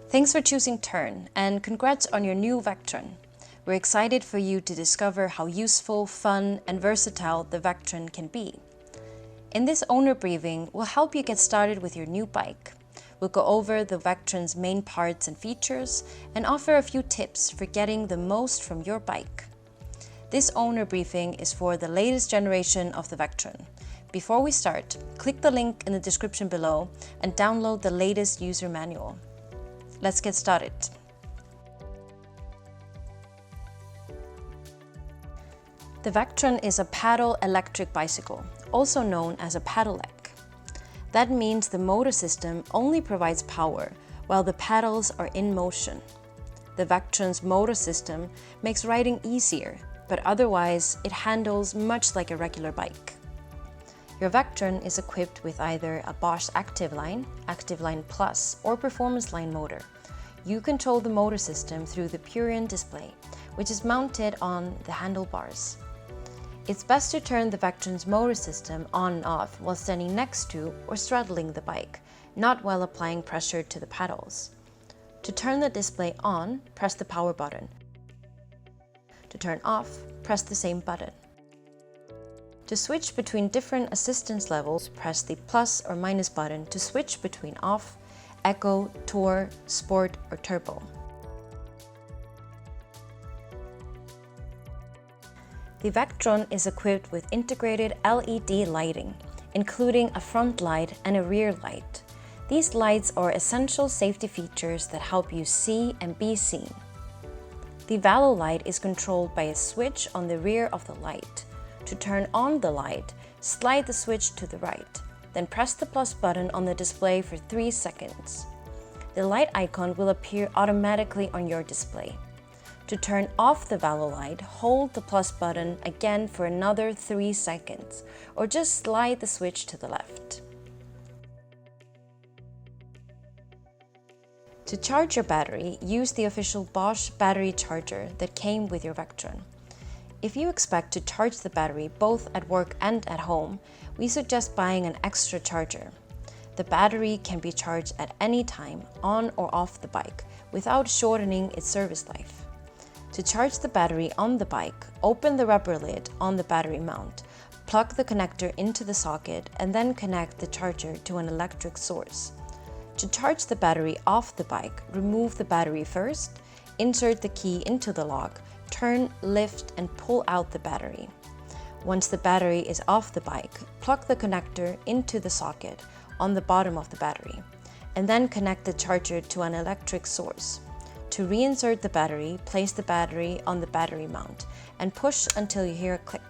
Thanks for choosing Tern, and congrats on your new Vektron. We're excited for you to discover how useful, fun, and versatile the Vektron can be. In this owner briefing, we'll help you get started with your new bike. We'll go over the Vektron's main parts and features and offer a few tips for getting the most from your bike. This owner briefing is for the latest generation of the Vektron. Before we start, click the link in the description below and download the latest user manual. Let's get started. The Vektron is a paddle electric bicycle, also known as a pedelec. That means the motor system only provides power while the pedals are in motion. The Vektron's motor system makes riding easier, but otherwise it handles much like a regular bike. Your Vektron is equipped with either a Bosch Active Line Plus, or Performance Line motor. You control the motor system through the Purion display, which is mounted on the handlebars. It's best to turn the Vektron's motor system on and off while standing next to or straddling the bike, not while applying pressure to the pedals. To turn the display on, press the power button. To turn off, press the same button. To switch between different assistance levels, press the plus or minus button to switch between off, eco, tour, sport, or turbo. The Vektron is equipped with integrated LED lighting, including a front light and a rear light. These lights are essential safety features that help you see and be seen. The Valo light is controlled by a switch on the rear of the light. To turn on the light, slide the switch to the right, then press the plus button on the display for 3 seconds. The light icon will appear automatically on your display. To turn off the Valo light, hold the plus button again for another 3 seconds, or just slide the switch to the left. To charge your battery, use the official Bosch battery charger that came with your Vektron. If you expect to charge the battery both at work and at home, we suggest buying an extra charger. The battery can be charged at any time, on or off the bike, without shortening its service life. To charge the battery on the bike, open the rubber lid on the battery mount, plug the connector into the socket, and then connect the charger to an electric source. To charge the battery off the bike, remove the battery first, insert the key into the lock, turn, lift, and pull out the battery. Once the battery is off the bike, plug the connector into the socket on the bottom of the battery, and then connect the charger to an electric source. To reinsert the battery, place the battery on the battery mount and push until you hear a click.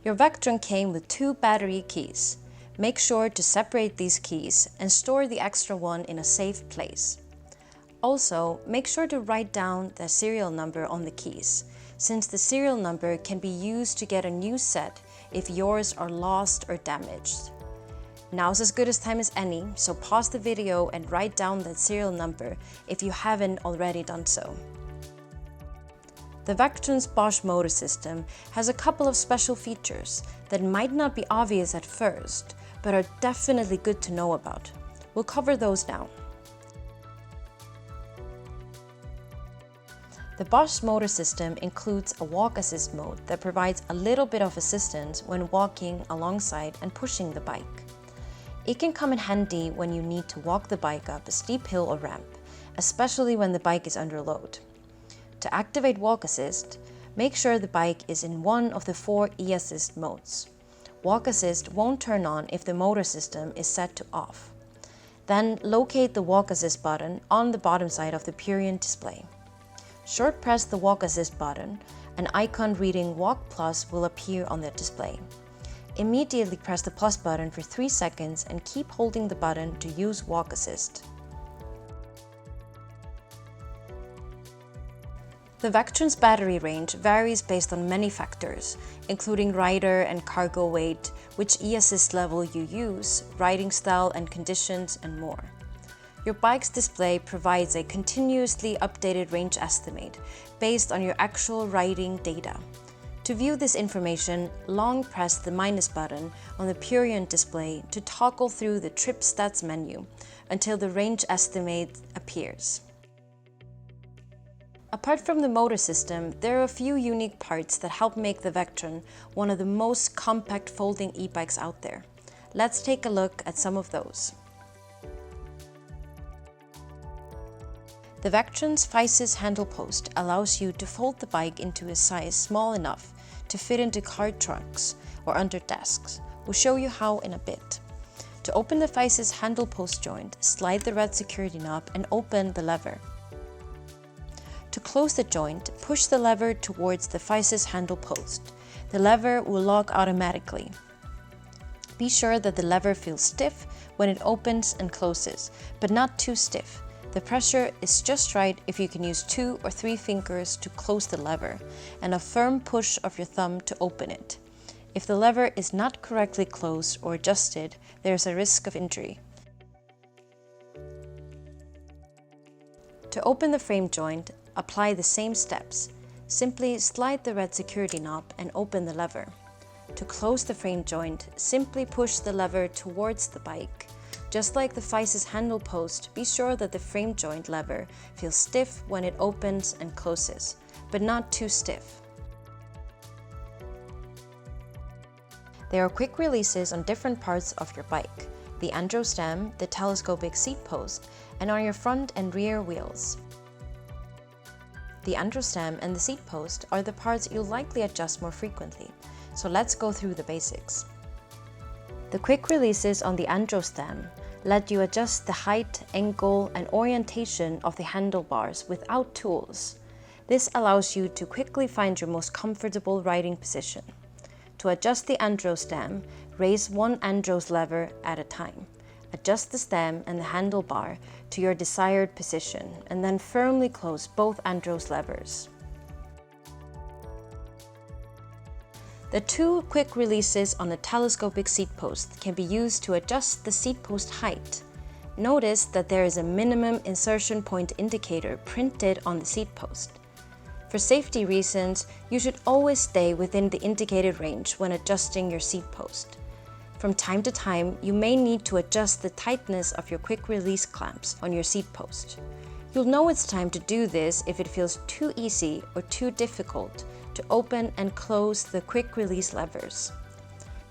Your Vektron came with 2 battery keys. Make sure to separate these keys and store the extra one in a safe place. Also, make sure to write down the serial number on the keys, since the serial number can be used to get a new set if yours are lost or damaged. Now's as good a time as any, so pause the video and write down that serial number if you haven't already done so. The Vektron's Bosch motor system has a couple of special features that might not be obvious at first, but are definitely good to know about. We'll cover those now. The Bosch motor system includes a walk assist mode that provides a little bit of assistance when walking alongside and pushing the bike. It can come in handy when you need to walk the bike up a steep hill or ramp, especially when the bike is under load. To activate walk assist, make sure the bike is in one of the 4 e-assist modes. Walk assist won't turn on if the motor system is set to off. Then locate the walk assist button on the bottom side of the Purion display. Short press the walk assist button, an icon reading Walk Plus will appear on the display. Immediately press the plus button for 3 seconds and keep holding the button to use walk assist. The Vektron's battery range varies based on many factors, including rider and cargo weight, which e-assist level you use, riding style and conditions, and more. Your bike's display provides a continuously updated range estimate based on your actual riding data. To view this information, long press the minus button on the Purient display to toggle through the trip stats menu until the range estimate appears. Apart from the motor system, there are a few unique parts that help make the Vektron one of the most compact folding e-bikes out there. Let's take a look at some of those. The Vektron's 5/6 handlepost allows you to fold the bike into a size small enough to fit into car trunks or under desks. We'll show you how in a bit. To open the 5/6 handlepost joint, slide the red security knob and open the lever. To close the joint, push the lever towards the 5/6 handlepost. The lever will lock automatically. Be sure that the lever feels stiff when it opens and closes, but not too stiff. The pressure is just right if you can use 2 or 3 fingers to close the lever, and a firm push of your thumb to open it. If the lever is not correctly closed or adjusted, there is a risk of injury. To open the frame joint, apply the same steps. Simply slide the red security knob and open the lever. To close the frame joint, simply push the lever towards the bike. Just like the 5/6 handlepost, be sure that the frame joint lever feels stiff when it opens and closes, but not too stiff. There are quick releases on different parts of your bike: the andro stem, the telescopic seat post, and on your front and rear wheels. The andro stem and the seat post are the parts you'll likely adjust more frequently, so let's go through the basics. The quick releases on the andro stem let you adjust the height, angle, and orientation of the handlebars without tools. This allows you to quickly find your most comfortable riding position. To adjust the andro stem, raise one andros lever at a time. Adjust the stem and the handlebar to your desired position, and then firmly close both andros levers. The 2 quick releases on the telescopic seat post can be used to adjust the seat post height. Notice that there is a minimum insertion point indicator printed on the seat post. For safety reasons, you should always stay within the indicated range when adjusting your seat post. From time to time, you may need to adjust the tightness of your quick release clamps on your seat post. You'll know it's time to do this if it feels too easy or too difficult to open and close the quick release levers.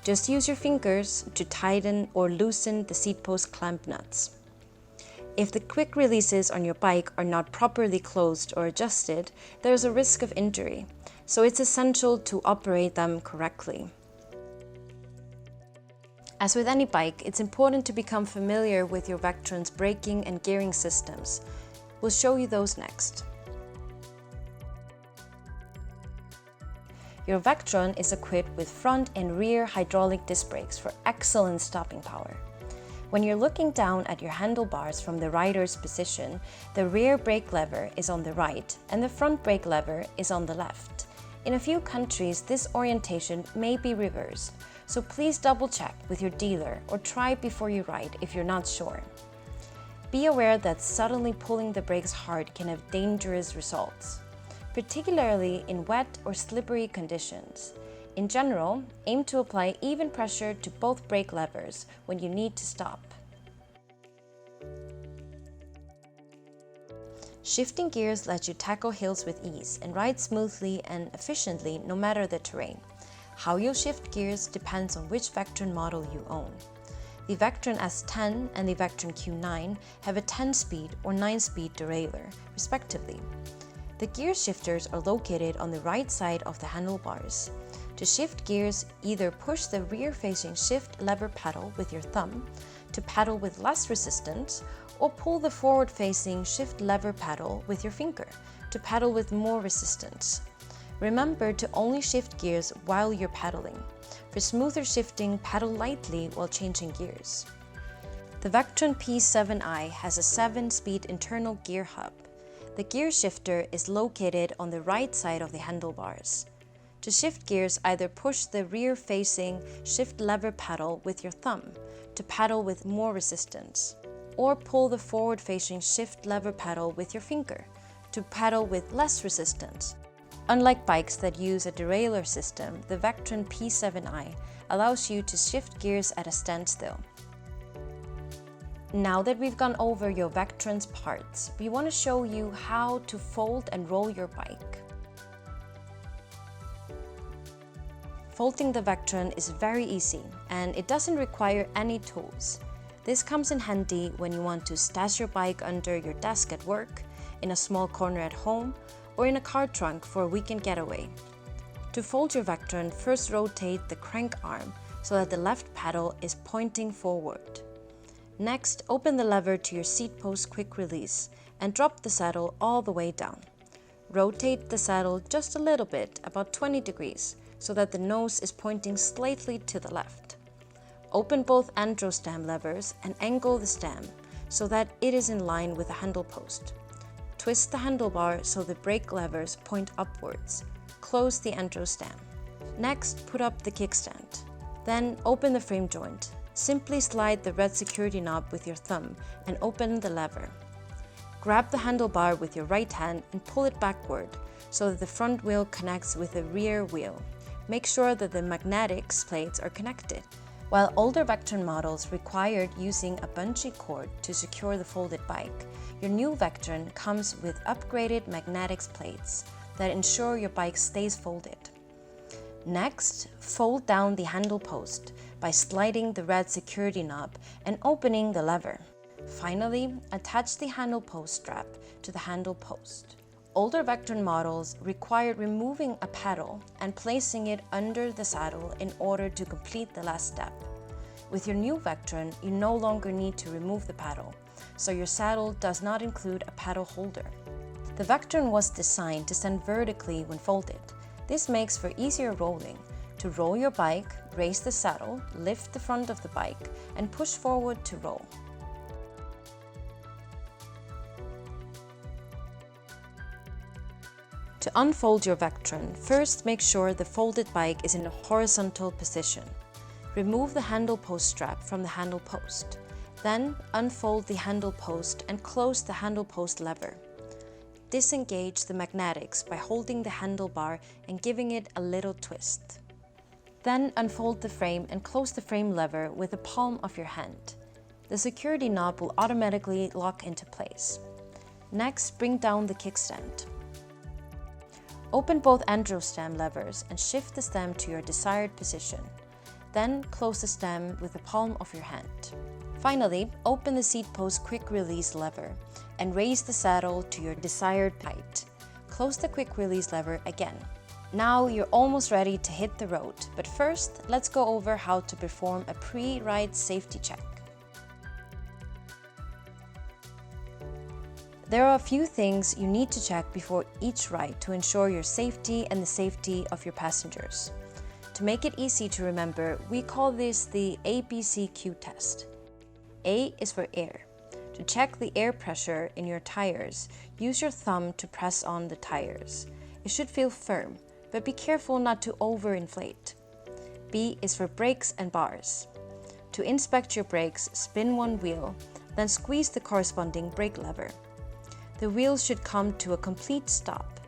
Just use your fingers to tighten or loosen the seat post clamp nuts. If the quick releases on your bike are not properly closed or adjusted, there is a risk of injury, so it's essential to operate them correctly. As with any bike, it's important to become familiar with your Vektron's braking and gearing systems. We'll show you those next. Your Vektron is equipped with front and rear hydraulic disc brakes for excellent stopping power. When you're looking down at your handlebars from the rider's position, the rear brake lever is on the right and the front brake lever is on the left. In a few countries, this orientation may be reversed, so please double check with your dealer or try before you ride if you're not sure. Be aware that suddenly pulling the brakes hard can have dangerous results, particularly in wet or slippery conditions. In general, aim to apply even pressure to both brake levers when you need to stop. Shifting gears lets you tackle hills with ease and ride smoothly and efficiently no matter the terrain. How you'll shift gears depends on which Vektron model you own. The Vektron S10 and the Vektron Q9 have a 10-speed or 9-speed derailleur, respectively. The gear shifters are located on the right side of the handlebars. To shift gears, either push the rear-facing shift lever pedal with your thumb to pedal with less resistance, or pull the forward-facing shift lever pedal with your finger to pedal with more resistance. Remember to only shift gears while you're pedaling. For smoother shifting, pedal lightly while changing gears. The Vektron P7i has a 7-speed internal gear hub. The gear shifter is located on the right side of the handlebars. To shift gears, either push the rear-facing shift lever pedal with your thumb to pedal with more resistance, or pull the forward-facing shift lever pedal with your finger to pedal with less resistance. Unlike bikes that use a derailleur system, the Vektron P7i allows you to shift gears at a standstill. Now that we've gone over your Vektron's parts, we want to show you how to fold and roll your bike. Folding the Vektron is very easy and it doesn't require any tools. This comes in handy when you want to stash your bike under your desk at work, in a small corner at home, or in a car trunk for a weekend getaway. To fold your Vektron, first rotate the crank arm so that the left pedal is pointing forward. Next, open the lever to your seat post quick release and drop the saddle all the way down. Rotate the saddle just a little bit, about 20 degrees, so that the nose is pointing slightly to the left. Open both andro stem levers and angle the stem so that it is in line with the handlepost. Twist the handlebar so the brake levers point upwards. Close the andro stem. Next, put up the kickstand. Then open the frame joint. Simply slide the red security knob with your thumb and open the lever. Grab the handlebar with your right hand and pull it backward so that the front wheel connects with the rear wheel. Make sure that the magnetics plates are connected. While older Vektron models required using a bungee cord to secure the folded bike, your new Vektron comes with upgraded magnetics plates that ensure your bike stays folded. Next, fold down the handle post by sliding the red security knob and opening the lever. Finally, attach the handle post strap to the handle post. Older Vektron models required removing a pedal and placing it under the saddle in order to complete the last step. With your new Vektron, you no longer need to remove the pedal, so your saddle does not include a pedal holder. The Vektron was designed to stand vertically when folded. This makes for easier rolling. To roll your bike, raise the saddle, lift the front of the bike, and push forward to roll. To unfold your Vektron, first make sure the folded bike is in a horizontal position. Remove the handle post strap from the handle post. Then unfold the handle post and close the handle post lever. Disengage the magnetics by holding the handlebar and giving it a little twist. Then unfold the frame and close the frame lever with the palm of your hand. The security knob will automatically lock into place. Next, bring down the kickstand. Open both andro stem levers and shift the stem to your desired position. Then close the stem with the palm of your hand. Finally, open the seat post quick release lever and raise the saddle to your desired height. Close the quick release lever again. Now you're almost ready to hit the road, but first let's go over how to perform a pre-ride safety check. There are a few things you need to check before each ride to ensure your safety and the safety of your passengers. To make it easy to remember, we call this the ABCQ test. A is for air. To check the air pressure in your tires, use your thumb to press on the tires. It should feel firm, but be careful not to overinflate. B is for brakes and bars. To inspect your brakes, spin one wheel, then squeeze the corresponding brake lever. The wheels should come to a complete stop.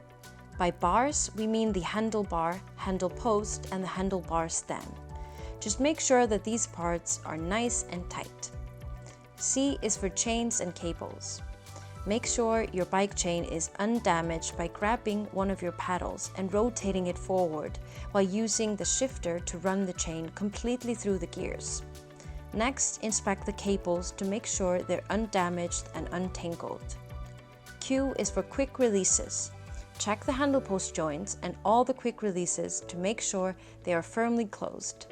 By bars, we mean the handlebar, handle post, and the handlebar stem. Just make sure that these parts are nice and tight. C is for chains and cables. Make sure your bike chain is undamaged by grabbing one of your paddles and rotating it forward while using the shifter to run the chain completely through the gears. Next, inspect the cables to make sure they're undamaged and untangled. Q is for quick releases. Check the handle post joints and all the quick releases to make sure they are firmly closed.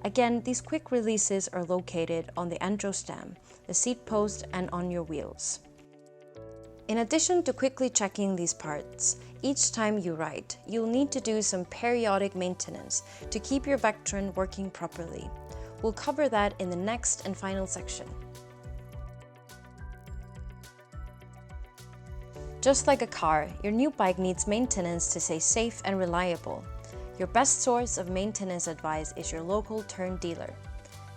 Again, these quick releases are located on the andro stem, the seat post, and on your wheels. In addition to quickly checking these parts, each time you ride, you'll need to do some periodic maintenance to keep your Vektron working properly. We'll cover that in the next and final section. Just like a car, your new bike needs maintenance to stay safe and reliable. Your best source of maintenance advice is your local Tern dealer.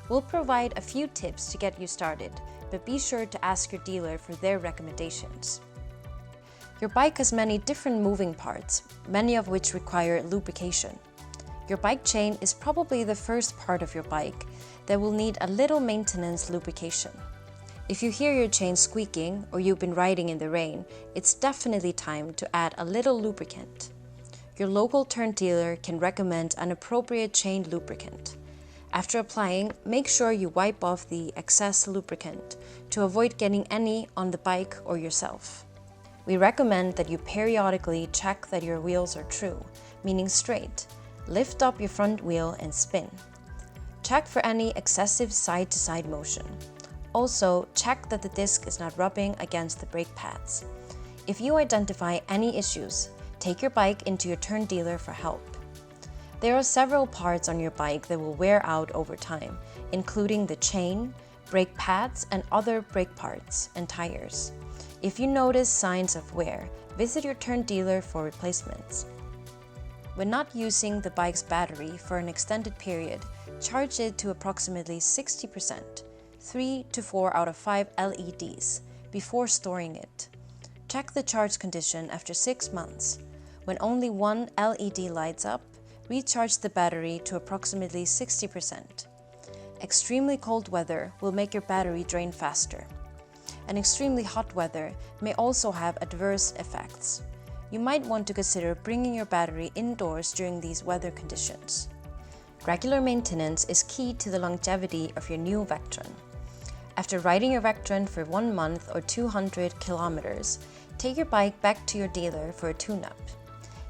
We'll provide a few tips to get you started, but be sure to ask your dealer for their recommendations. Your bike has many different moving parts, many of which require lubrication. Your bike chain is probably the first part of your bike that will need a little maintenance lubrication. If you hear your chain squeaking or you've been riding in the rain, it's definitely time to add a little lubricant. Your local Tern dealer can recommend an appropriate chain lubricant. After applying, make sure you wipe off the excess lubricant to avoid getting any on the bike or yourself. We recommend that you periodically check that your wheels are true, meaning straight. Lift up your front wheel and spin. Check for any excessive side-to-side motion. Also, check that the disc is not rubbing against the brake pads. If you identify any issues, take your bike into your Tern dealer for help. There are several parts on your bike that will wear out over time, including the chain, brake pads, and other brake parts and tires. If you notice signs of wear, visit your Tern dealer for replacements. When not using the bike's battery for an extended period, charge it to approximately 60%, 3 to 4 out of 5 LEDs, before storing it. Check the charge condition after 6 months. When only one LED lights up, recharge the battery to approximately 60%. Extremely cold weather will make your battery drain faster. And extremely hot weather may also have adverse effects. You might want to consider bringing your battery indoors during these weather conditions. Regular maintenance is key to the longevity of your new Vektron. After riding your Vektron for 1 month or 200 kilometers, take your bike back to your dealer for a tune-up.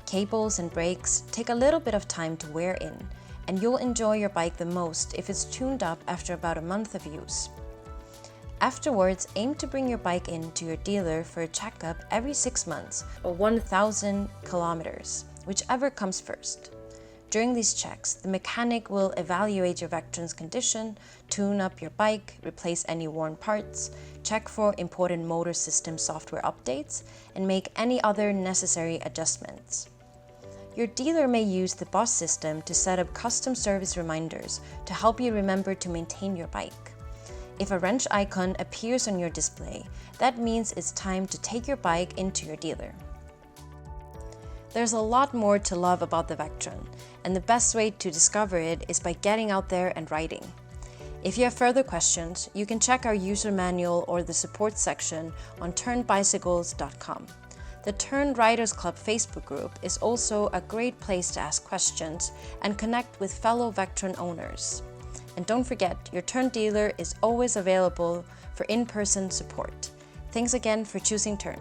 Cables and brakes take a little bit of time to wear in, and you'll enjoy your bike the most if it's tuned up after about a month of use. Afterwards, aim to bring your bike in to your dealer for a checkup every 6 months or 1,000 kilometers, whichever comes first. During these checks, the mechanic will evaluate your Vektron's condition, tune up your bike, replace any worn parts, check for important motor system software updates, and make any other necessary adjustments. Your dealer may use the BOSS system to set up custom service reminders to help you remember to maintain your bike. If a wrench icon appears on your display, that means it's time to take your bike into your dealer. There's a lot more to love about the Vektron, and the best way to discover it is by getting out there and riding. If you have further questions, you can check our user manual or the support section on ternbicycles.com. The Tern Riders Club Facebook group is also a great place to ask questions and connect with fellow Vektron owners. And don't forget, your Tern dealer is always available for in-person support. Thanks again for choosing Tern.